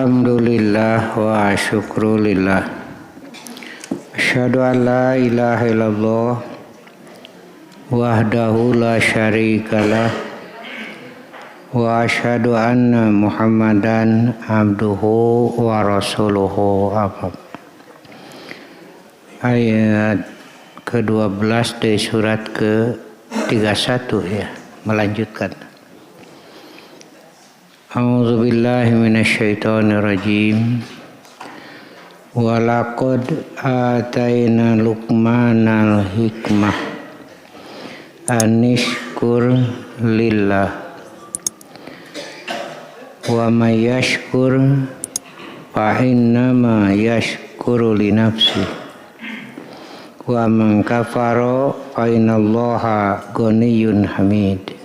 Alhamdulillah wa syukrulillah. Asyhadu an la ilaha illallah wahdahu la syarikalah wa asyhadu anna Muhammadan abduhu wa rasuluhu. Ayat ke-12 dari surat ke-31 ya, melanjutkan. A'udzubillahi minasyaitonirrajim. Walaqad ataina Luqmanal hikmah anishkur lillah wa may yashkur fa innama yashkuru li nafsi wa man kafara fa innallaha ghaniyyun hamid.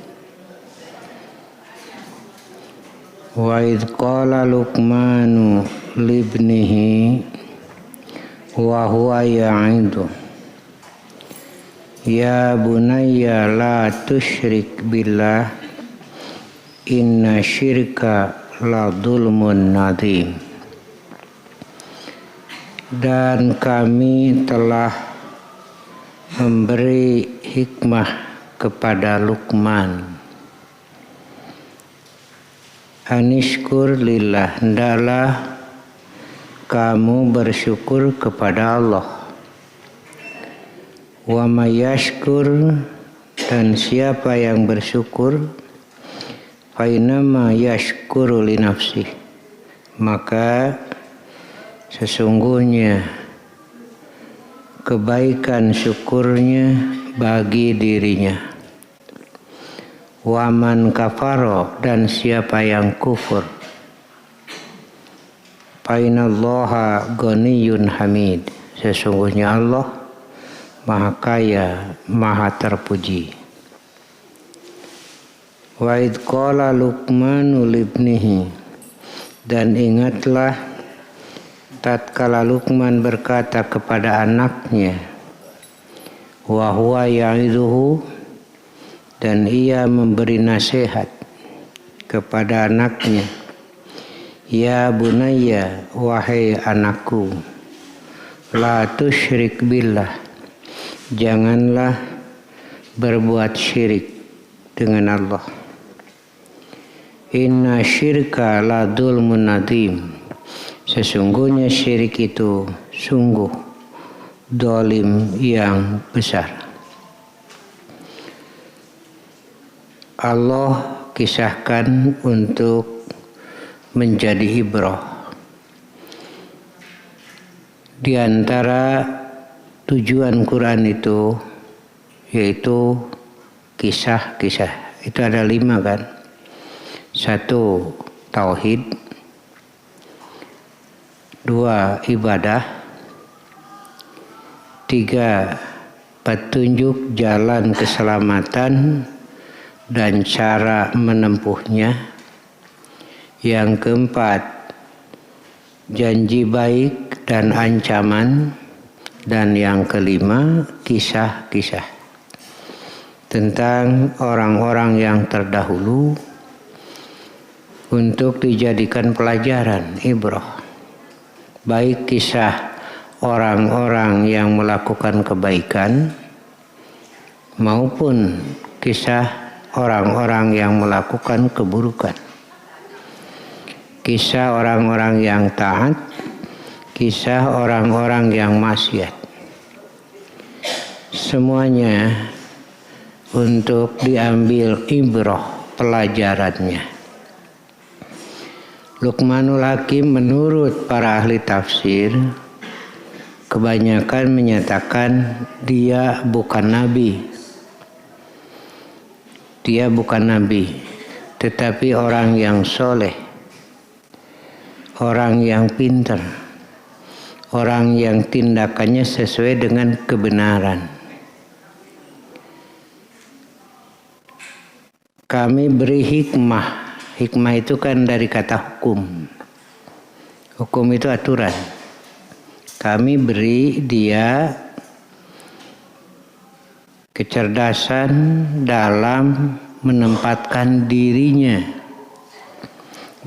Wa idh qala Luqmanu libnihi wa huwa ya'idu ya bunayya la tusyrik billah inna syirka la dzulmun nadzim. Dan kami telah memberi hikmah kepada Luqman, anishkur lillah, hendaklah kamu bersyukur kepada Allah. Wa may yashkur, dan siapa yang bersyukur, fa innama yashkuru li nafsi, maka sesungguhnya kebaikan syukurnya bagi dirinya. Wa man kafaro, dan siapa yang kufur, fa innallaha ghaniyyun hamid, sesungguhnya Allah maha kaya, maha terpuji. Wa idh qala Luqmanu libnihi, dan ingatlah tatkala Luqman berkata kepada anaknya, wa huwa ya'idhuhu, dan ia memberi nasihat kepada anaknya, ya bunayya, wahai anakku, la tusyrik billah, janganlah berbuat syirik dengan Allah. Inna syirka la dzulmun nadzim, sesungguhnya syirik itu sungguh zalim yang besar. Allah kisahkan untuk menjadi ibrah. Di antara tujuan Quran itu yaitu kisah-kisah. Itu ada 5 kan. 1, tauhid. 2, ibadah. 3, petunjuk jalan keselamatan dan cara menempuhnya. Yang keempat, janji baik dan ancaman. Dan yang kelima, kisah-kisah tentang orang-orang yang terdahulu untuk dijadikan pelajaran, ibrah. Baik kisah orang-orang yang melakukan kebaikan maupun kisah orang-orang yang melakukan keburukan. Kisah orang-orang yang taat, kisah orang-orang yang maksiat. Semuanya untuk diambil ibrah, pelajarannya. Luqmanul Hakim menurut para ahli tafsir kebanyakan menyatakan dia bukan nabi. Dia bukan nabi, tetapi orang yang soleh, orang yang pintar, orang yang tindakannya sesuai dengan kebenaran. Kami beri hikmah. Hikmah itu kan dari kata hukum. Hukum itu aturan. Kami beri dia kecerdasan dalam menempatkan dirinya.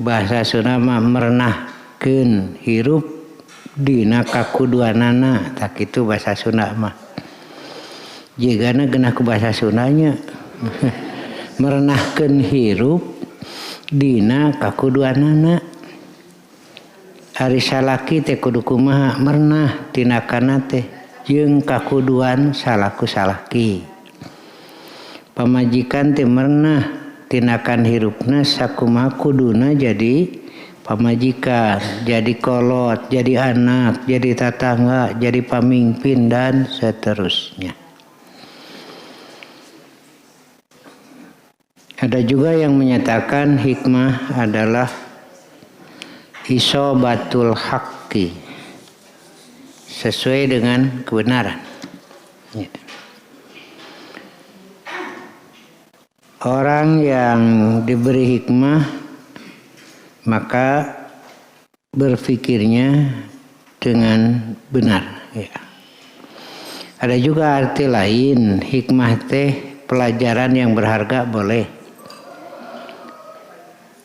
Bahasa Sunda merenah merenahkeun hirup dina kakuduanana, tak kitu bahasa Sunda mah. Jigana geunah ku bahasa Sundanya. Merenahkeun hirup dina kakuduanana. Ari salaki teh kudu kumaha merenah tinakana teh jeung kakuduan salaku salaki. Pamajikan teh merenah tinakan hirupna sakumaha kuduna jadi pamajikan, jadi kolot, jadi anak, jadi tetangga, jadi pamimpin dan seterusnya. Ada juga yang menyatakan hikmah adalah isobatul haqqi, sesuai dengan kebenaran. Ya. Orang yang diberi hikmah maka berpikirnya dengan benar. Ya. Ada juga arti lain, hikmah teh pelajaran yang berharga boleh.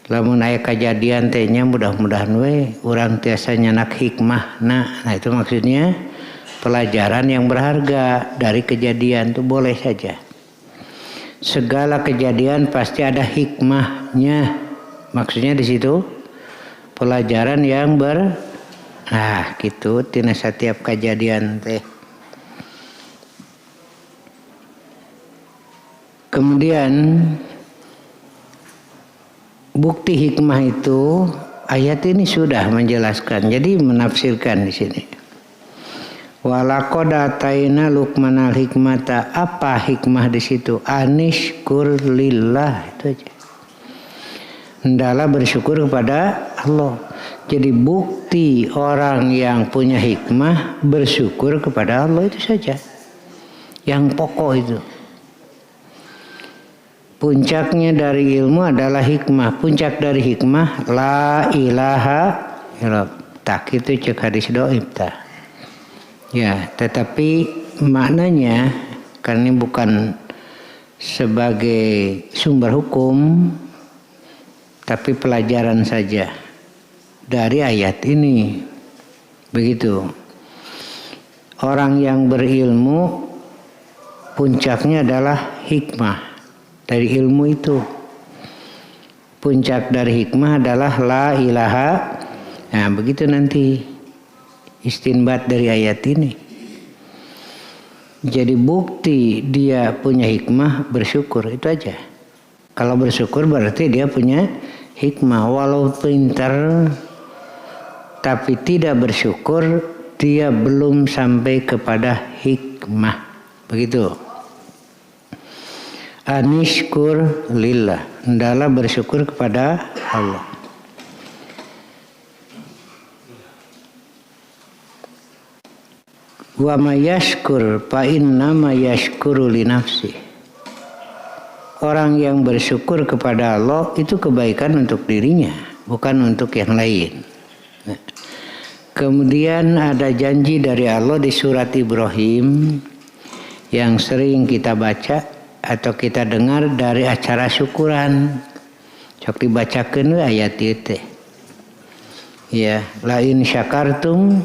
Lamun aya kejadian tehnya mudah-mudahan we urang tiasa nyanak hikmah. Nah itu maksudnya pelajaran yang berharga dari kejadian itu boleh saja. Segala kejadian pasti ada hikmahnya. Maksudnya di situ pelajaran yang gitu tina setiap kejadian teh. Kemudian bukti hikmah itu ayat ini sudah menjelaskan. Jadi menafsirkan di sini. Walaqad ataina Luqmanal hikmata. Apa hikmah di situ? Anishkur lillah, itu aja. Hendaklah bersyukur kepada Allah. Jadi bukti orang yang punya hikmah bersyukur kepada Allah itu saja. Yang pokok itu. Puncaknya dari ilmu adalah hikmah. Puncak dari hikmah la ilaha illallah. Tak itu cek hadis dhaif tah. Ya, tetapi maknanya karena ini bukan sebagai sumber hukum, tapi pelajaran saja dari ayat ini. Begitu. Orang yang berilmu puncaknya adalah hikmah dari ilmu itu. Puncak dari hikmah adalah la ilaha. Nah, begitu nanti istinbat dari ayat ini. Jadi bukti dia punya hikmah bersyukur, itu aja. Kalau bersyukur berarti dia punya hikmah. Walau pintar tapi tidak bersyukur, dia belum sampai kepada hikmah. Begitu. Anishkur lillah. Hendaklah bersyukur kepada Allah. Wa may yashkur fa innama yashkuru li nafsi. Orang yang bersyukur kepada Allah itu kebaikan untuk dirinya, bukan untuk yang lain. Nah. Kemudian ada janji dari Allah di surat Ibrahim yang sering kita baca atau kita dengar dari acara syukuran. Sok dibacakeun ayat itu. Ya, la in syakartum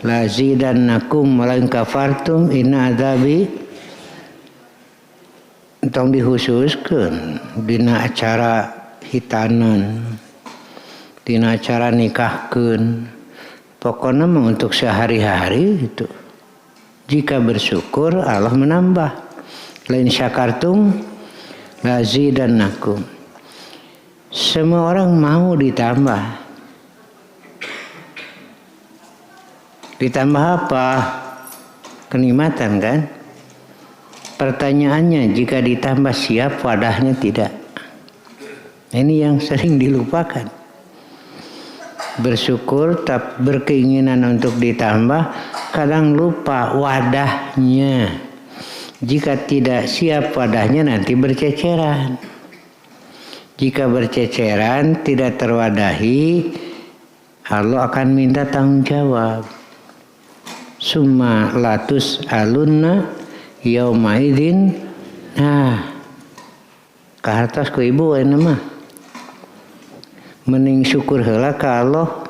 la zidannakum wa la in kafartum inna adzabi. Tong dihususkeun dina acara hitanan, dina acara nikahkeun. Pokoknya untuk sehari-hari itu. Jika bersyukur Allah menambah. Lain syakartum la zidannakum. Semua orang mau ditambah. Ditambah apa? Kenikmatan kan? Pertanyaannya, jika ditambah siap wadahnya tidak. Ini yang sering dilupakan. Bersyukur tak berkeinginan untuk ditambah, kadang lupa wadahnya. Jika tidak siap wadahnya nanti berceceran. Jika berceceran tidak terwadahi, Allah akan minta tanggung jawab. Summa latus alunna yauma idzin. Nah, kahartos ku ibu aya mah. Mending syukur heula ka Allah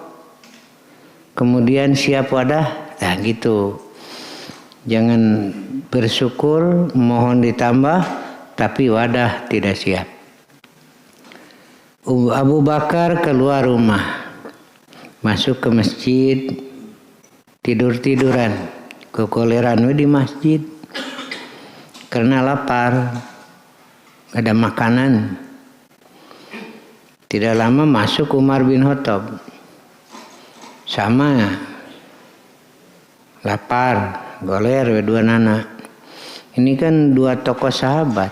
kemudian siap wadah, nah gitu. Jangan bersyukur, mohon ditambah, tapi wadah tidak siap. Abu Bakar keluar rumah, masuk ke masjid, tidur-tiduran, kekoleran di masjid, karena lapar, ada makanan. Tidak lama masuk Umar bin Khattab, sama lapar, goler dua nana. Ini kan dua tokoh sahabat,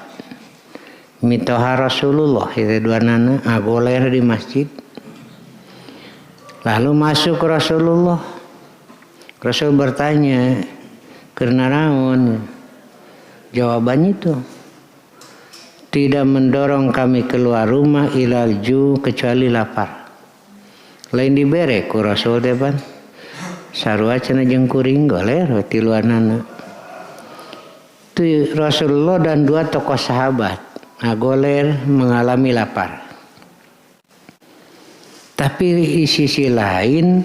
mitoha Rasulullah itu dua nana, goler di masjid. Lalu masuk Rasulullah. Rasul bertanya, karena naon? Jawabannya itu, tidak mendorong kami keluar rumah ilal ju kecuali lapar. Lain dibere ku Rasul depan. Sarua cenah jeung kuring goler ti luarna. Itu Rasulullah dan dua tokoh sahabat goler mengalami lapar. Tapi di sisi lain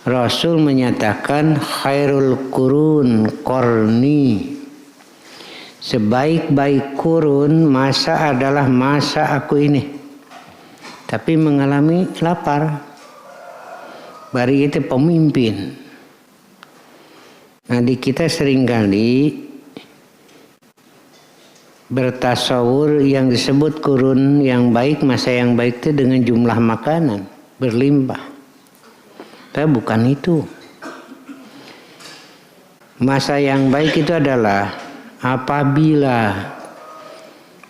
Rasul menyatakan khairul qurun qarni. Sebaik-baik kurun masa adalah masa aku ini. Tapi mengalami lapar. Bari itu pemimpin. Nah di kita seringkali bertasawur yang disebut kurun yang baik, masa yang baik itu dengan jumlah makanan berlimpah. Tapi bukan itu. Masa yang baik itu adalah apabila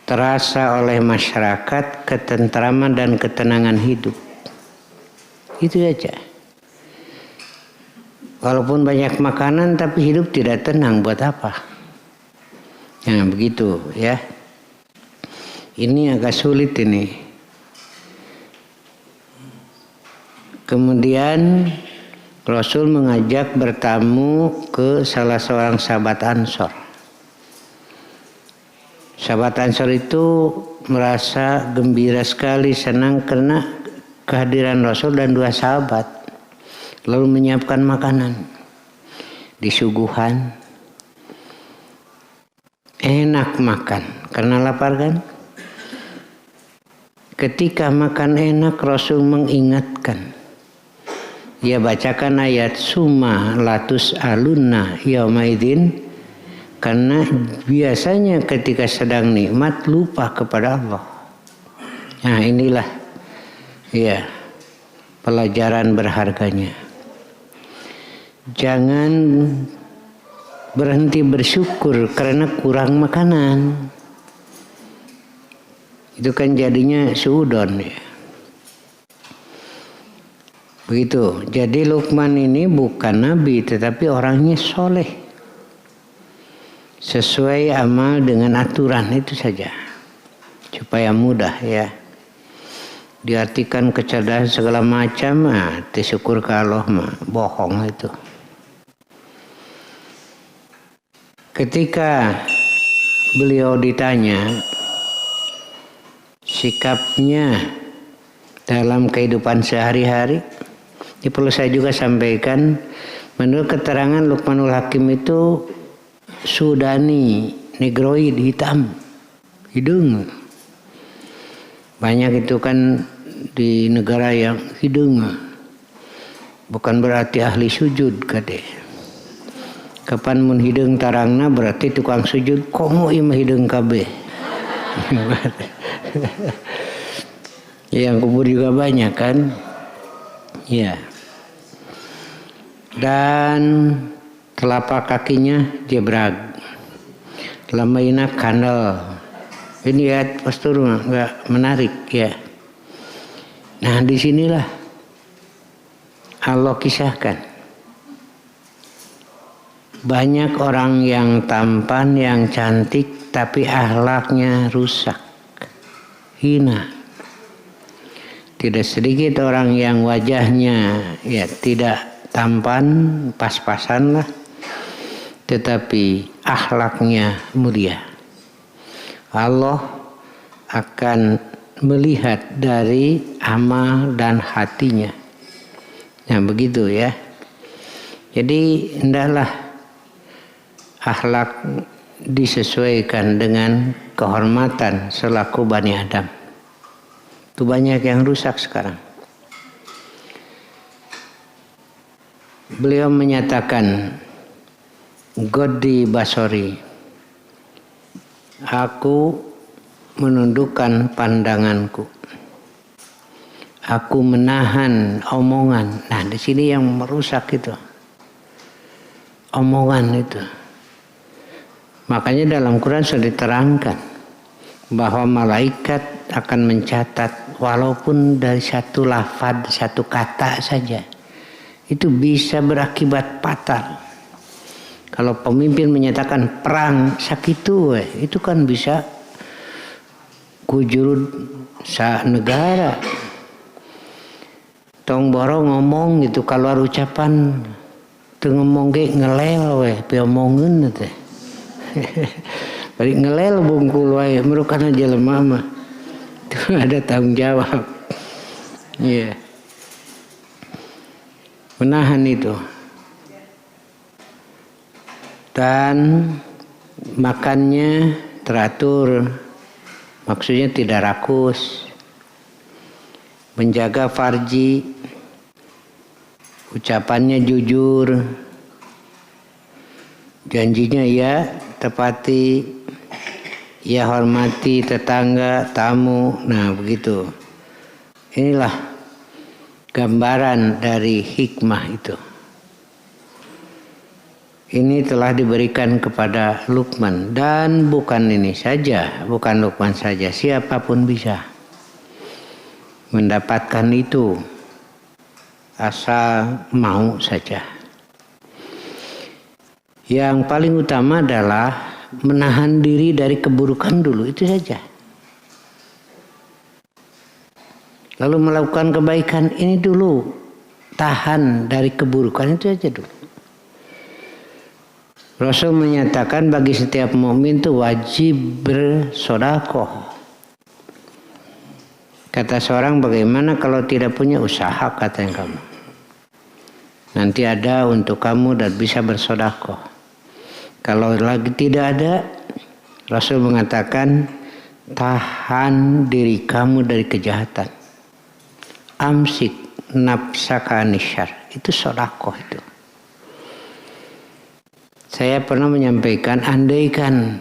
terasa oleh masyarakat ketentraman dan ketenangan hidup. Itu aja. Walaupun banyak makanan tapi hidup tidak tenang, buat apa? Nah begitu ya. Ini agak sulit ini. Kemudian Rasul mengajak bertamu ke salah seorang sahabat Ansor. Sahabat Ansor itu merasa gembira sekali, senang karena kehadiran Rasul dan dua sahabat. Lalu menyiapkan makanan, disuguhan, enak makan karena lapar kan. Ketika makan enak Rasul mengingatkan, dia bacakan ayat summa latus alunna yaumaidin, karena biasanya ketika sedang nikmat lupa kepada Allah. Nah inilah ya pelajaran berharganya. Jangan berhenti bersyukur karena kurang makanan. Itu kan jadinya suudon ya. Begitu. Jadi Luqman ini bukan nabi tetapi orangnya soleh. Sesuai amal dengan aturan itu saja. Supaya mudah ya. Diartikan kecerdasan segala macam, disyukur ke Allah mah bohong itu. Ketika beliau ditanya sikapnya dalam kehidupan sehari-hari, ini perlu saya juga sampaikan, menurut keterangan Luqmanul Hakim itu Sudani, negroid, hitam, hidung. Banyak itu kan di negara yang hidung, bukan berarti ahli sujud kade. Kapan mun hidung tarangna berarti tukang sujud, komo imah hidung kabeh. Yang kubur juga banyak kan. Ya. Dan telapak kakinya jebrag. Lamaina kandel. Ini ya postur enggak menarik ya. Nah disinilah Allah kisahkan. Banyak orang yang tampan, yang cantik, tapi akhlaknya rusak, hina. Tidak sedikit orang yang wajahnya ya tidak tampan, pas-pasan lah, tetapi akhlaknya mulia. Allah akan melihat dari amal dan hatinya. Nah begitu ya. Jadi hendaklah akhlak disesuaikan dengan kehormatan selaku Bani Adam. Itu banyak yang rusak sekarang. Beliau menyatakan, Godi basori, aku menundukkan pandanganku, aku menahan omongan. Nah, di sini yang merusak itu omongan itu. Makanya dalam Quran sudah diterangkan bahwa malaikat akan mencatat walaupun dari satu lafaz, satu kata saja, itu bisa berakibat fatal. Kalau pemimpin menyatakan perang sakitu, itu kan bisa kujurut sa negara. Tong boro ngomong gitu, keluar ucapan teu ngomong ge ngelel we, piomongeun teh. Balik ngelel bungkul wae merukana jelema mah. Itu ada tanggung jawab. Iya. Yeah. Menahan itu. Dan makannya teratur. Maksudnya tidak rakus. Menjaga farji. Ucapannya jujur. Janjinya ya tepati. Ya hormati tetangga, tamu. Nah begitu. Inilah gambaran dari hikmah itu. Ini telah diberikan kepada Luqman. Dan bukan ini saja. Bukan Luqman saja. Siapapun bisa mendapatkan itu. Asal mau saja. Yang paling utama adalah menahan diri dari keburukan dulu, itu saja. Lalu melakukan kebaikan ini dulu. Tahan dari keburukan itu saja dulu. Rasul menyatakan bagi setiap mukmin itu wajib bersedekah. Kata seorang, bagaimana kalau tidak punya usaha, kata yang kamu. Nanti ada untuk kamu dan bisa bersedekah. Kalau lagi tidak ada, Rasul mengatakan tahan diri kamu dari kejahatan. Amsik nafsaka anisyar. Itu sedekah itu. Saya pernah menyampaikan, andaikan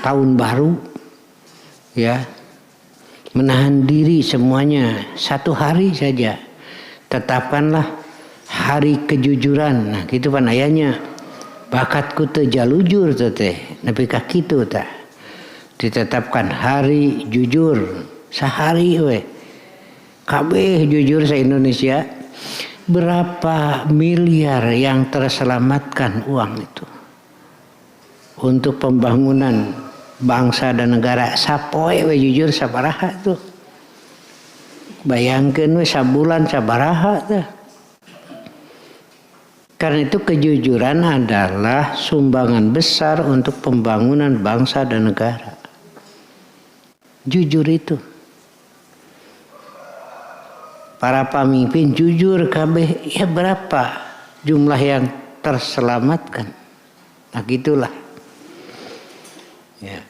tahun baru, ya, menahan diri semuanya 1 hari saja. Tetapkanlah hari kejujuran. Nah, gitu pan ayahnya. Bakatku teu jalujur teh, nepi ka kitu tah. Ditetapkan hari jujur sehari we. Kabeh jujur se-Indonesia. Berapa miliar yang terselamatkan uang itu untuk pembangunan bangsa dan negara. Sapoe we jujur sabaraha tuh. Bayangkeun we sabulan sabaraha teh. Karena itu kejujuran adalah sumbangan besar untuk pembangunan bangsa dan negara. Jujur itu. Para pemimpin jujur kabeh, ya berapa jumlah yang terselamatkan. Nah gitulah. Ya.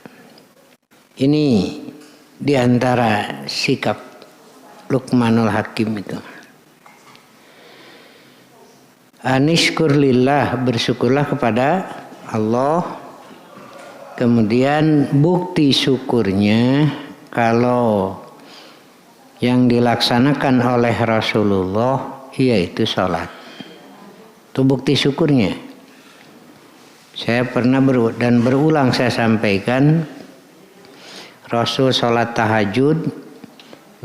Ini diantara sikap Luqmanul Hakim itu. Anishkur lillah, bersyukurlah kepada Allah. Kemudian bukti syukurnya kalau yang dilaksanakan oleh Rasulullah yaitu sholat. Itu bukti syukurnya. Saya pernah dan berulang saya sampaikan, Rasul sholat tahajud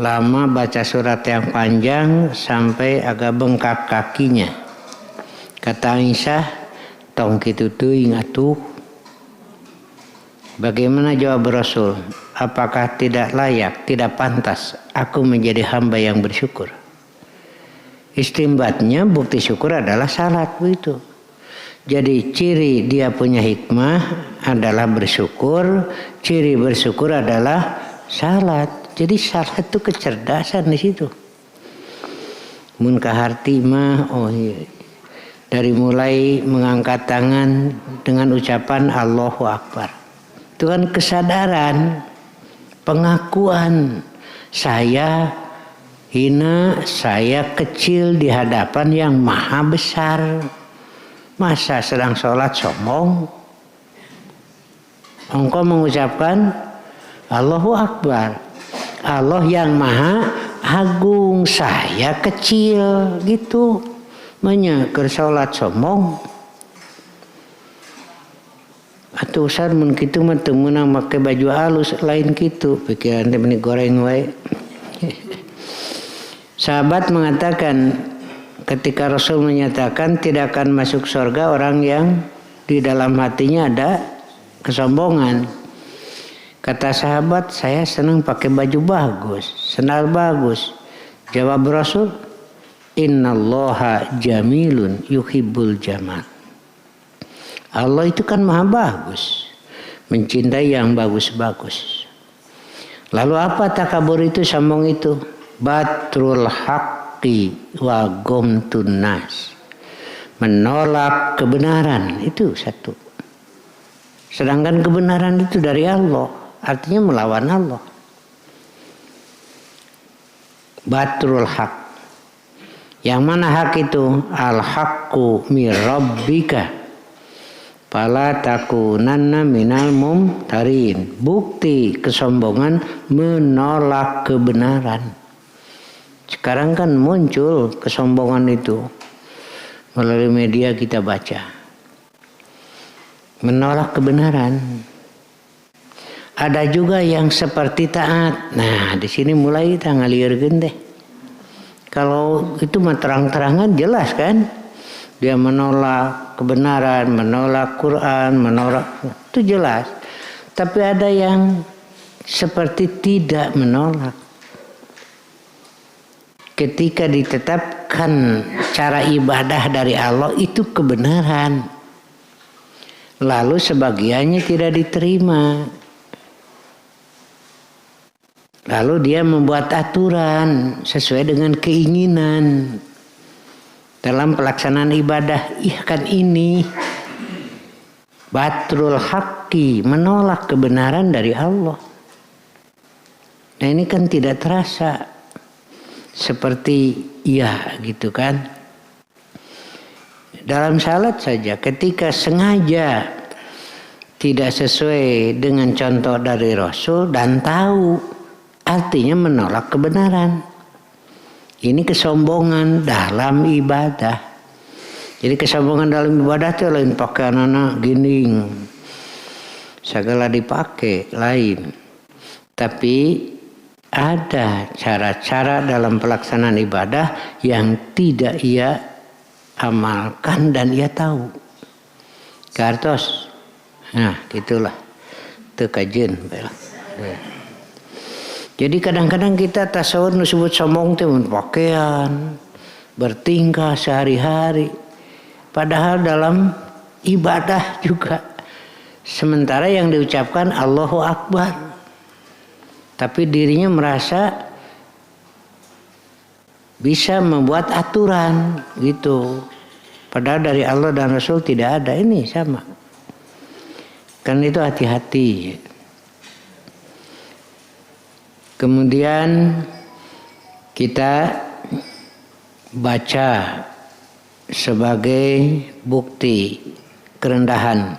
lama baca surat yang panjang sampai agak bengkak kakinya. Kata Aisyah, tong kitu teuing atuh. Bagaimana jawab Rasul? Apakah tidak layak, tidak pantas aku menjadi hamba yang bersyukur? Istimbatnya bukti syukur adalah salat begitu. Jadi ciri dia punya hikmah adalah bersyukur, ciri bersyukur adalah salat. Jadi salat itu kecerdasan di situ. Mun kaharti mah oh iya. Dari mulai mengangkat tangan dengan ucapan Allahu Akbar. Itu kan kesadaran, pengakuan saya hina, saya kecil di hadapan yang maha besar. Masa sedang sholat sombong? Engkau mengucapkan Allahu Akbar. Allah yang maha agung, saya kecil gitu. Menyeker sholat sombong. Atuh Ustaz mun kitu mah teu meunang make baju halus lain kitu, pikiran teh meni goreng wae. Sahabat mengatakan ketika Rasul menyatakan tidak akan masuk surga orang yang di dalam hatinya ada kesombongan. Kata sahabat, saya senang pakai baju bagus, sendal bagus. Jawab Rasul, Innallaha jamilun yuhibbul jamal. Allah itu kan maha bagus, mencintai yang bagus-bagus. Lalu apa takabur itu, sombong itu? Batrul haqqi wa gomtun nas. Menolak kebenaran, itu satu. Sedangkan kebenaran itu dari Allah, artinya melawan Allah. Batrul haqq. Yang mana hak itu? Al-haqqu mir rabbika fala takunanna minal mumtarin. Bukti kesombongan menolak kebenaran. Sekarang kan muncul kesombongan itu melalui media kita baca. Menolak kebenaran. Ada juga yang seperti taat. Nah, di sini mulai kita ngaliurkeun deh. Kalau itu mah terang-terangan jelas kan? Dia menolak kebenaran, menolak Quran, menolak, itu jelas. Tapi ada yang seperti tidak menolak. Ketika ditetapkan cara ibadah dari Allah itu kebenaran. Lalu sebagiannya tidak diterima. Lalu dia membuat aturan sesuai dengan keinginan dalam pelaksanaan ibadah. Iya kan ini batrul haqqi, menolak kebenaran dari Allah. Nah ini kan tidak terasa seperti iya gitu kan. Dalam salat saja ketika sengaja tidak sesuai dengan contoh dari Rasul dan tahu, artinya menolak kebenaran. Ini kesombongan dalam ibadah. Jadi kesombongan dalam ibadah itu lain pakai anak gining. Segala dipakai lain. Tapi ada cara-cara dalam pelaksanaan ibadah yang tidak ia amalkan dan ia tahu. Kartos. Nah, gitulah. Itu kajian. Jadi kadang-kadang kita tasawur disebut sombong itu pakaian, bertingkah sehari-hari. Padahal dalam ibadah juga. Sementara yang diucapkan Allahu Akbar. Tapi dirinya merasa bisa membuat aturan gitu. Padahal dari Allah dan Rasul tidak ada. Ini sama. Kan itu hati-hati. Kemudian kita baca sebagai bukti kerendahan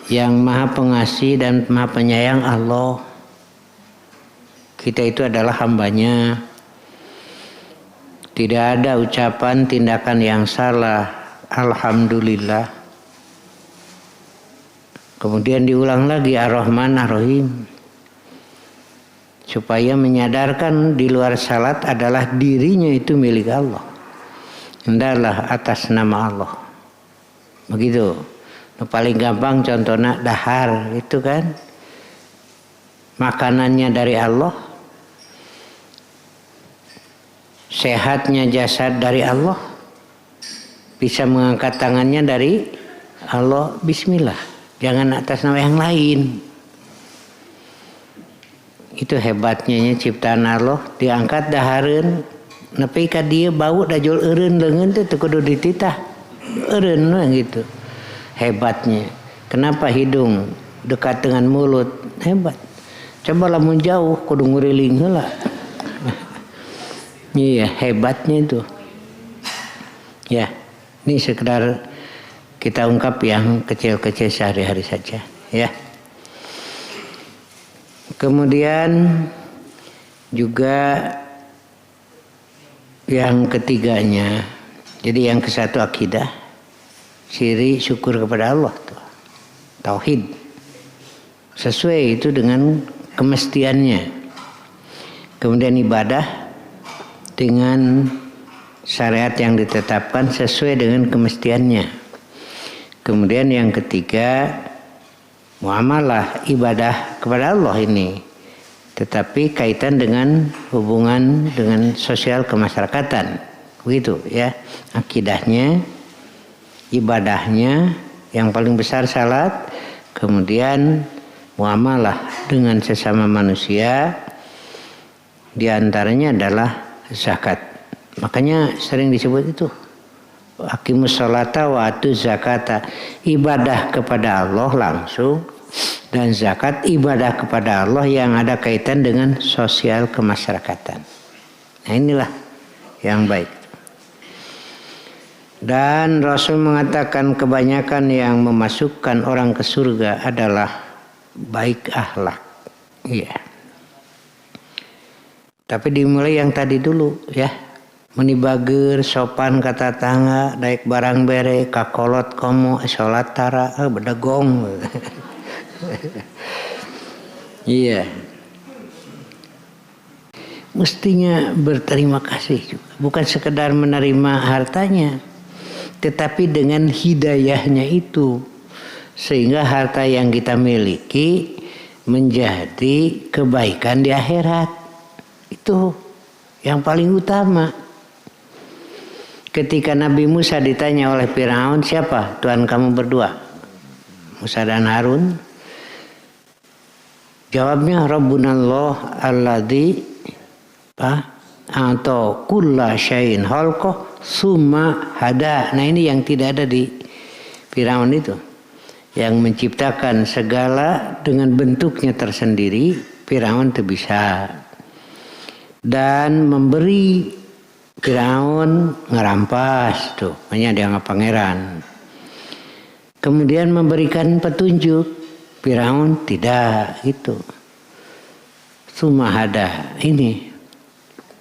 yang maha pengasih dan maha penyayang Allah. Kita itu adalah hambanya. Tidak ada ucapan tindakan yang salah. Alhamdulillah. Kemudian diulang lagi Ar-Rahman Ar-Rahim. Supaya menyadarkan di luar salat adalah dirinya itu milik Allah. Hendaklah atas nama Allah. Begitu. Paling gampang contohnya dahar itu kan. Makanannya dari Allah. Sehatnya jasad dari Allah. Bisa mengangkat tangannya dari Allah. Bismillah. Jangan atas nama yang lain. Itu hebatnya ciptaan Allah. Diangkat dahareun Nepi ka dia bau dajul eureun leungeun teh teu kudu dititah. Eureun mah gitu. Hebatnya. Kenapa hidung dekat dengan mulut? Hebat. Coba lamun jauh kudu nguriling heula. Iya, hebatnya itu. Ya, ini sekedar kita ungkap yang kecil-kecil sehari-hari saja, ya. Kemudian juga yang ketiganya, jadi yang kesatu akidah, ciri syukur kepada Allah tuh, tauhid, sesuai itu dengan kemestiannya. Kemudian ibadah dengan syariat yang ditetapkan sesuai dengan kemestiannya. Kemudian yang ketiga, muamalah ibadah kepada Allah ini, tetapi kaitan dengan hubungan dengan sosial kemasyarakatan, begitu ya. Akidahnya, ibadahnya, yang paling besar salat, kemudian muamalah dengan sesama manusia, diantaranya adalah zakat. Makanya sering disebut itu aqimus sholata wa atuz zakata, ibadah kepada Allah langsung, dan zakat ibadah kepada Allah yang ada kaitan dengan sosial kemasyarakatan. Nah inilah yang baik. Dan Rasul mengatakan kebanyakan yang memasukkan orang ke surga adalah baik akhlak. Iya. Tapi dimulai yang tadi dulu ya. Menibager, sopan kata tangga, daek barang bere, kakolot komo, sholat tara, bedegong. Iya. Mestinya berterima kasih juga. Bukan sekedar menerima hartanya, tetapi dengan hidayahnya itu. Sehingga harta yang kita miliki menjadi kebaikan di akhirat. Itu yang paling utama. Ketika Nabi Musa ditanya oleh Firaun, siapa Tuhan kamu berdua? Musa dan Harun. Jawabnya Rabbunallah alladzi atau kulla syai'in khalqah summa hada. Nah ini yang tidak ada di Firaun itu. Yang menciptakan segala dengan bentuknya tersendiri, Firaun itu bisa. Dan memberi, Firaun ngerampas tuh, makanya dia nggak pangeran. Kemudian memberikan petunjuk, Firaun tidak gitu. Sumahada ini.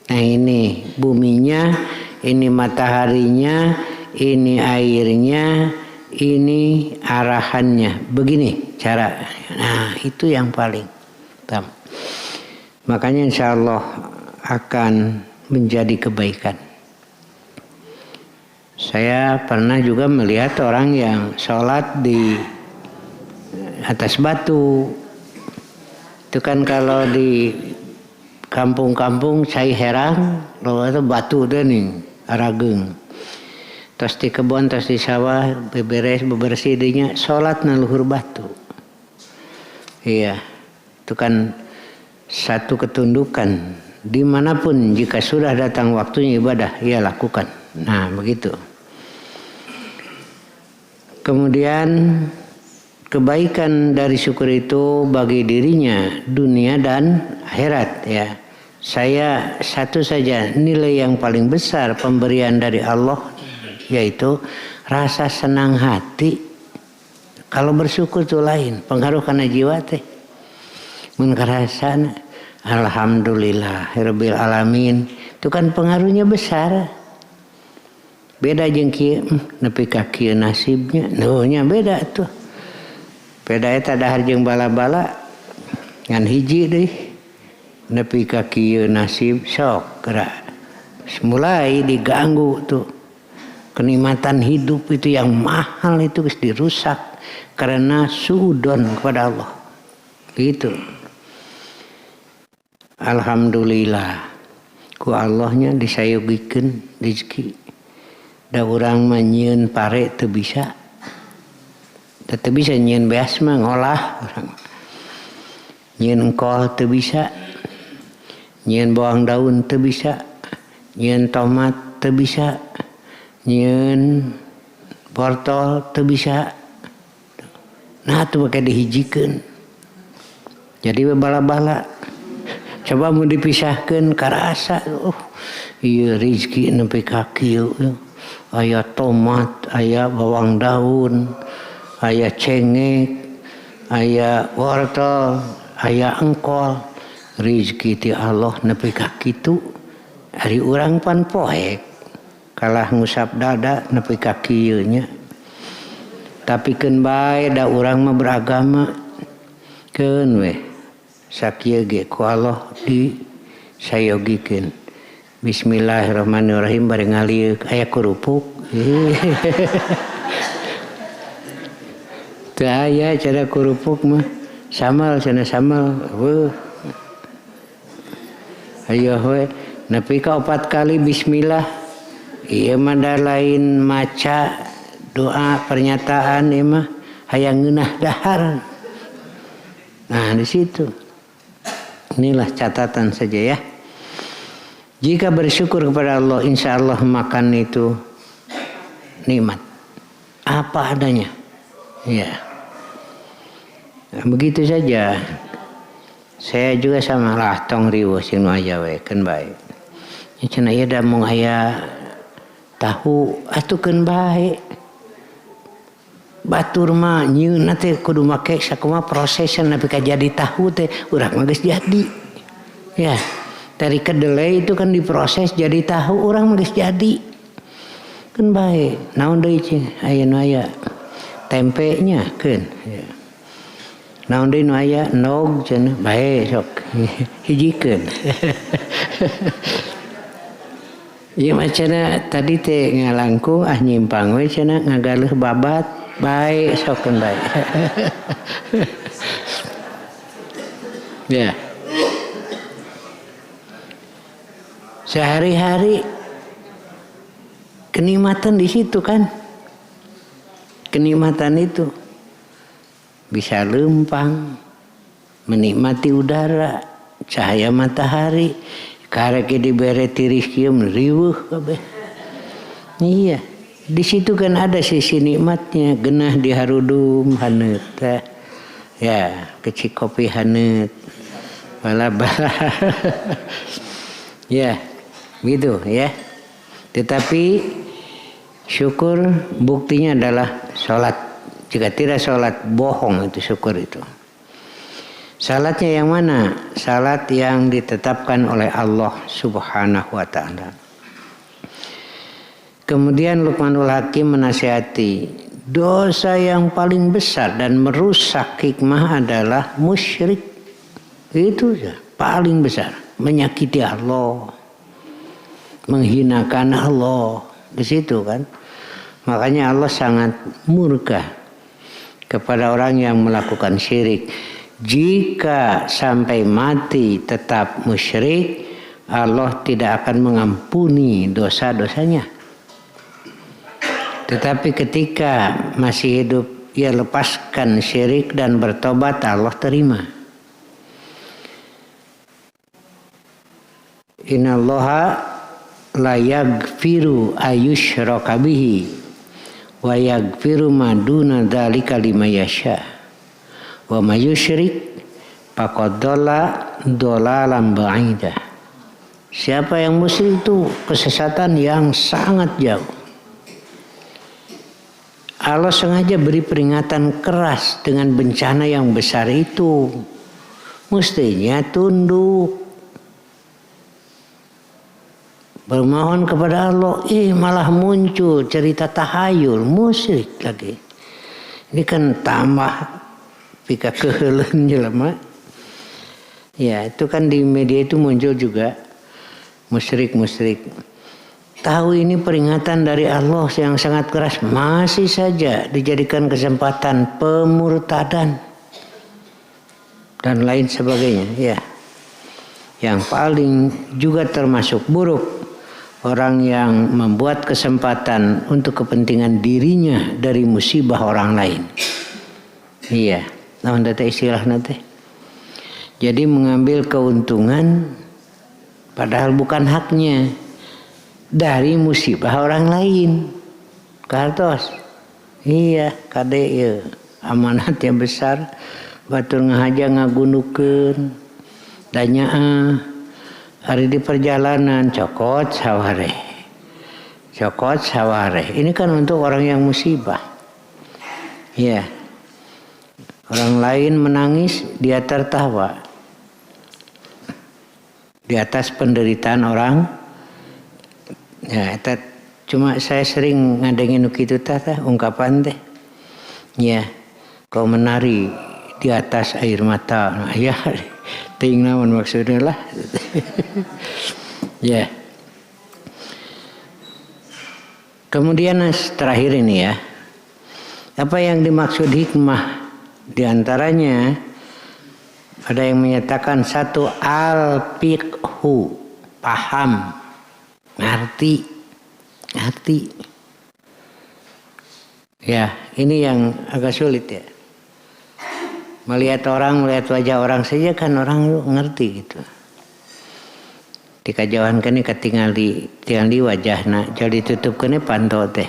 Nah ini buminya, ini mataharinya, ini airnya, ini arahannya. Begini cara. Nah itu yang paling utama. Makanya insya Allah akan menjadi kebaikan. Saya pernah juga melihat orang yang sholat di atas batu. Itu kan kalau di kampung-kampung saya heran, kalau itu batu deh nih, arageng. Terus di kebun, terus di sawah, bebersih dinya, sholat naluhur batu. Iya, itu kan satu ketundukan. Dimanapun jika sudah datang waktunya ibadah, ia lakukan. Nah begitu. Kemudian kebaikan dari syukur itu bagi dirinya dunia dan akhirat ya. Saya satu saja nilai yang paling besar pemberian dari Allah, yaitu rasa senang hati. Kalau bersyukur itu lain, pengaruh karena jiwa teh. Mun karasana alhamdulillah rabbil alamin, itu kan pengaruhnya besar. Beda jeung kieu nepi ka kieu nasibnya, nya beda tuh. Beda eta dahar jeung bala-bala ngan hiji deui. Nepi ka kieu nasib sok geura. Mulai diganggu tuh. Kenikmatan hidup itu yang mahal itu geus dirusak karena suudon kepada Allah. Gitu. Alhamdulillah ku Allahnya disayogikeun rezeki. Da urang mah nyieun pare teu bisa. Da teu bisa nyieun beas mah ngolah urang. Nyieun engkol teu bisa. Nyieun bawang daun teu bisa. Nyeun tomat teu bisa, nyeun wortel teu bisa. Nah tuh pakai dihijikeun. Jadi bala-bala. Coba mau dipisahkan karasa. Iya rezeki nepi ka kieu. Aya tomat, aya bawang daun, aya cengek, aya wortel, aya engkol. Rezeki ti Allah nepi ka kitu. Ari urang pan poek. Kalah ngusap dada nepi ka kieu nya. Tapi keun bae da urang mah beragama. Keun we. Sakieu ge ku Allah disayogikeun. Bismillahirrahmanirrahim bari ngaliuk aya kurupuk. Teu aya cara kurupuk mah. Samal cenah samal. Ayo we nepi ka 4 kali bismillah. Ieu mah da lain maca doa pernyataan ieu mah hayang ngeunah dahar. Nah di situ. Inilah catatan saja ya. Jika bersyukur kepada Allah, insya Allah makan itu nikmat. Apa adanya. Ya. Nah, begitu saja. Saya juga sama lah tong riweuh sing nu aya we keun bae. Ya cenah ieu da mung aya tahu atukeun bae. Batur mah nyieunna teh kudu make sakumaha prosesna nepi ka jadi tahu teh urang mah geus jadi. Ya, dari kedelai itu kan diproses jadi tahu urang mah geus jadi. Keun bae. Naon deui cing? Aya nu aya tempenya keun. Ya. Naon deui nu aya nog cenah bae sok hijikeun. Ieu mah cenah tadi teh ngalangkung nyimpang we cenah ngagaleuh babat. Baik, sokan baik. Ya. Sehari-hari kenikmatan di situ kan. Kenikmatan itu bisa lempang, menikmati udara, cahaya matahari, karek dibere tiris kieu riweuh kabeh. Iya. Di situ kan ada sisi nikmatnya, genah di harudum haneut teh. Ya, kecik kopi haneut. Bala-bala. Ya, gitu ya. Tetapi syukur buktinya adalah salat. Jika tidak salat bohong itu syukur itu. Salatnya yang mana? Salat yang ditetapkan oleh Allah Subhanahu wa taala. Kemudian Luqmanul Hakim menasihati, dosa yang paling besar dan merusak hikmah adalah musyrik. Itu ya, paling besar, menyakiti Allah, menghinakan Allah. Di situ kan. Makanya Allah sangat murka kepada orang yang melakukan syirik. Jika sampai mati tetap musyrik, Allah tidak akan mengampuni dosa-dosanya. Tetapi ketika masih hidup, ia lepaskan syirik dan bertobat, Allah terima. Innallaha la yaghfiru ayyushraka bihi wa yaghfiru ma duna dzalika liman yasha. Wa may yusyrik faqad dhalla dhalalan ba'ida. Siapa yang musyrik itu kesesatan yang sangat jauh. Allah sengaja beri peringatan keras dengan bencana yang besar itu. Mestinya tunduk. Bermohon kepada Allah. Malah muncul cerita tahayul. Musyrik lagi. Ini kan tambah pika keheuleun jelema. Ya itu kan di media itu muncul juga. Musyrik-musyrik. Tahu ini peringatan dari Allah yang sangat keras, masih saja dijadikan kesempatan pemurtadan dan lain sebagainya. Ya, yang paling juga termasuk buruk orang yang membuat kesempatan untuk kepentingan dirinya dari musibah orang lain. Iya, nah data istilah nanti. Jadi mengambil keuntungan padahal bukan haknya. dari musibah orang lain. Kartos. Iya, kade ya. Amanatnya besar. Batur ngahaja ngagunukeun. Danyaa hari di perjalanan cokot sawareh. Cokot sawareh. Ini kan untuk orang yang musibah. Iya. Orang lain menangis, dia tertawa. Di atas penderitaan orang. Ya, cuma saya sering ngadengin kitu teh ungkapan teh. Ya, kau menari di atas air mata. Nah, ya, ting naon maksudnya lah. Ya. Kemudian terakhir ini ya. Apa yang dimaksud hikmah? Di antaranya ada yang menyatakan satu al-fiqhu, paham, ngerti. Ya, ini yang agak sulit ya. Melihat wajah orang saja kan orang ngerti gitu. Dikajauhan kene ketinggal di wajahna, jadi tutup kene panto teh.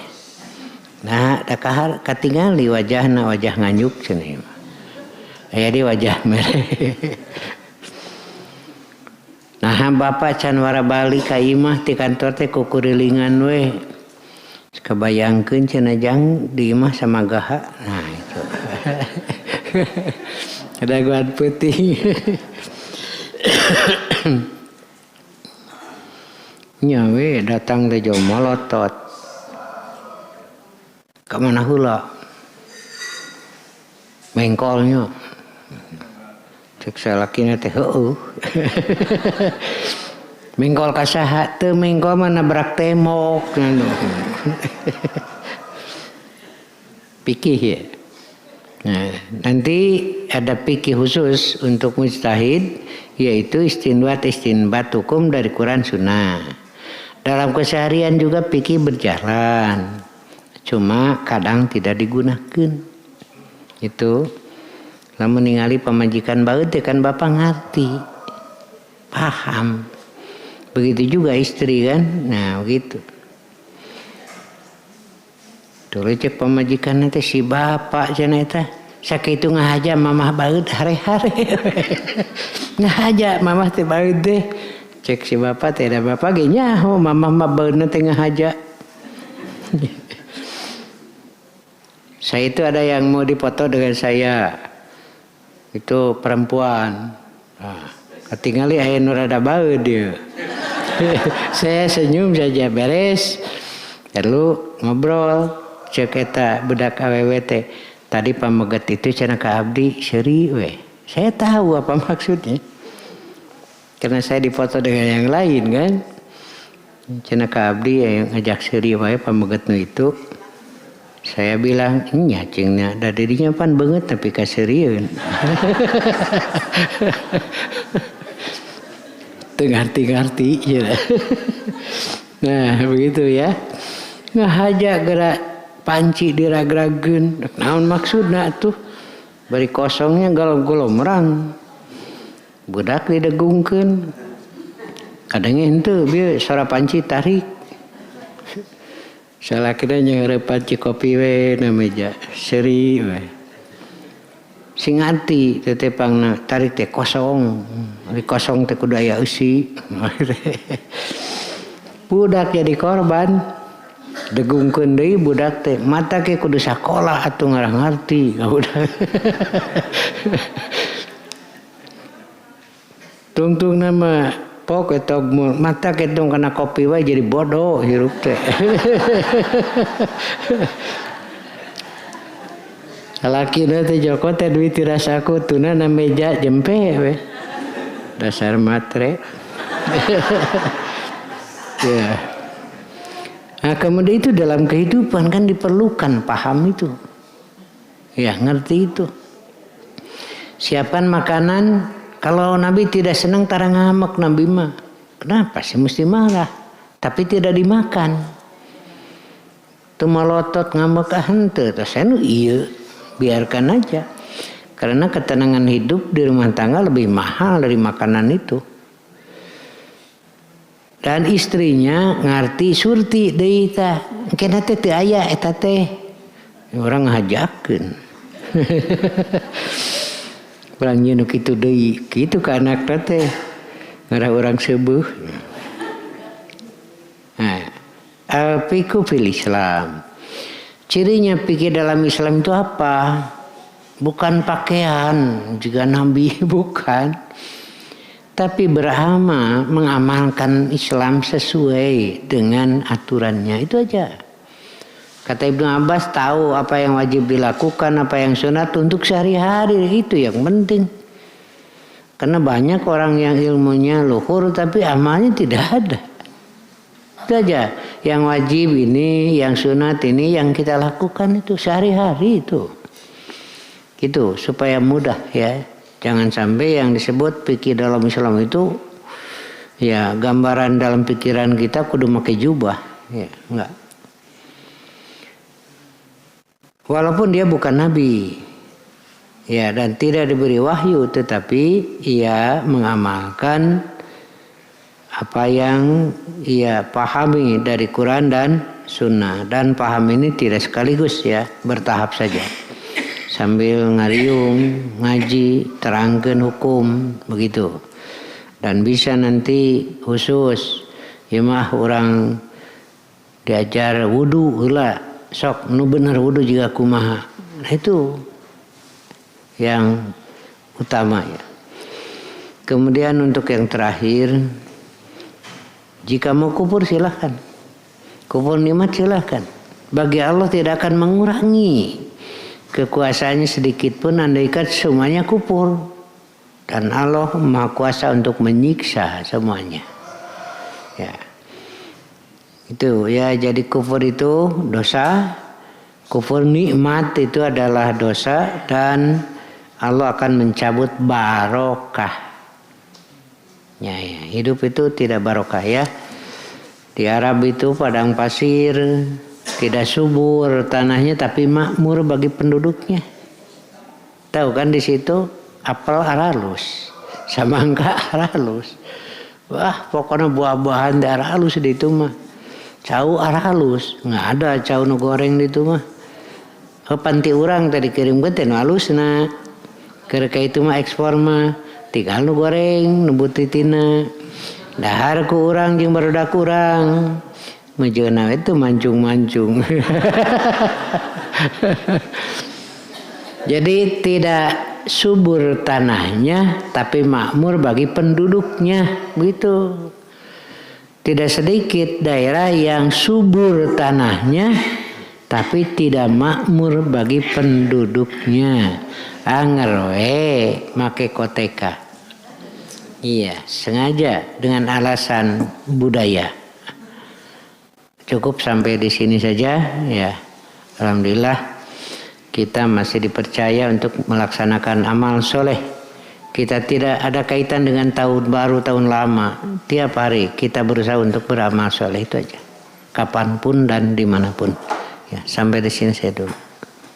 Nah, dakahar katinggal di wajahna, wajah nganyuk cenah. Aya di wajah mere. Nah, bapak can wara bali ka imah ti kantor teh kukurilingan we. Kebayangkeun cenah jang di imah sama gaha. Nah, itu. Ada guat putih. Nya we datang teh jauh molotot. Ka mana heula? Mengkolnya. Cek salakina teh heueuh. Mengkol ka saha? Teu mengkol mah nabrak tembok. Fikih ya. Nah, nanti ada fikih khusus untuk mujtahid, yaitu istinbat hukum dari Quran Sunnah. Dalam keseharian juga fikih berjalan, cuma kadang tidak digunakan. Itu lamun ningali pamajikan baeut kan bapak ngerti, paham. Begitu juga istri kan, nah begitu. Dulu cek pamajikan nanti si bapak cenah eta sakitu ngahaja mamah baeut hare-hare. Ngahaja mamah teh baeut deh. Cek si bapak teh da bapak ge nyaho mamah mah baeutna teh ngahaja. Saya itu ada yang mau dipoto dengan saya. Itu perempuan. Nah, ketinggali aya nu rada baeut dia. Saya senyum saja beres. Lalu ngobrol. Cek eta budak awewe teh tadi pameget itu cenah ka abdi seuri we. Saya tahu apa maksudnya. Karena saya dipoto dengan yang lain kan. Cenah ka abdi ngajak seuri wae pamegetnu itu. Saya bilang, nya cingna da dirinya pan beungeut tapi ka seurieun. Teu ngarti-ngarti ya. Nah, begitu ya. Ngahaja gerak panci diragrageun, naon maksudna tuh? Bari kosongnya golom-golomerang. Budak didegungkeun. Kadang henteu bieu sora panci tarik. Salakina nyeureup panci kopi we na meja, seuri we. Sing ngarti teh tepangna tarik teh kosong. Ari kosong teh kudu aya eusi. Budak jadi korban. Degungkeun deui budak teh mata ke kudu sakola atuh ngarah ngarti budak. Tungtung nama pok eta mata ke tong kana kopi wae jadi bodoh hirup teh. Lakina teh joko teh duit tirasaku tuna na meja jempe we. Dasar matre. Ya. Nah, kemudian itu dalam kehidupan kan diperlukan paham itu. Ya, ngerti itu. Siapan makanan, kalau Nabi tidak senang tara ngamak Nabi mah. Kenapa sih mesti marah? Tapi tidak dimakan. Tuh malotot ngamak henteu, terus anu ieu, biarkan aja. Karena ketenangan hidup di rumah tangga lebih mahal dari makanan itu. Dan istrinya ngarti surti deui tah. Engke teh teu aya eta teh. Orang ngajakeun. Urang nyeun kitu deui, kitu ka anakna teh. Ngarah urang seubuh. Nah, al-fiqhu fil Islam. Cirinya fikih dalam Islam itu apa? Bukan pakaian, juga Nabi bukan. Tapi beramal, mengamalkan Islam sesuai dengan aturannya. Itu aja. Kata Ibnu Abbas, tahu apa yang wajib dilakukan, apa yang sunat untuk sehari-hari. Itu yang penting. Karena banyak orang yang ilmunya luhur tapi amalnya tidak ada. Itu aja. Yang wajib ini, yang sunat ini, yang kita lakukan itu sehari-hari itu. Gitu, supaya mudah ya. Jangan sampai yang disebut fikih dalam Islam itu ya gambaran dalam pikiran kita kudu pakai jubah. Ya, enggak. Walaupun dia bukan nabi. Ya, dan tidak diberi wahyu, tetapi ia mengamalkan apa yang ia pahami dari Quran dan Sunnah. Dan paham ini tidak sekaligus ya, bertahap saja. Sambil ngariung, ngaji, terangkan hukum, begitu. Dan bisa nanti khusus, ya mah orang diajar wudu heula, sok nu bener wudu juga kumaha. Nah itu yang utama ya. Kemudian untuk yang terakhir, jika mau kufur silahkan. Kufur nikmat silahkan. Bagi Allah tidak akan mengurangi kekuasaannya sedikit pun andaikan semuanya kufur. Dan Allah Maha Kuasa untuk menyiksa semuanya. Ya. Itu ya, jadi kufur itu dosa. Kufur nikmat itu adalah dosa dan Allah akan mencabut barokah. Ya, hidup itu tidak barokah ya. Di Arab itu padang pasir, tidak subur tanahnya tapi makmur bagi penduduknya. Tahu kan di situ apel aralus, samangka aralus. Wah, pokoknya buah-buahan di aralus di itu mah. Cau aralus, nggak ada cau nu goreng di itu mah. Oh, panti urang tadi kirim ke teh nu alusna. Kereka itu mah ekspor mah tinggal nu goreng, nu butitina. Dahar ku urang jeung barudak urang. Mejeuna itu mancung-mancung. Jadi tidak subur tanahnya tapi makmur bagi penduduknya, begitu. Tidak sedikit daerah yang subur tanahnya tapi tidak makmur bagi penduduknya. Anger we make koteka. Iya, sengaja dengan alasan budaya. Cukup sampai di sini saja ya. Alhamdulillah kita masih dipercaya untuk melaksanakan amal soleh. Kita tidak ada kaitan dengan tahun baru, tahun lama. Tiap hari kita berusaha untuk beramal soleh, itu aja. Kapanpun dan dimanapun. Ya, sampai di sini saya dulu.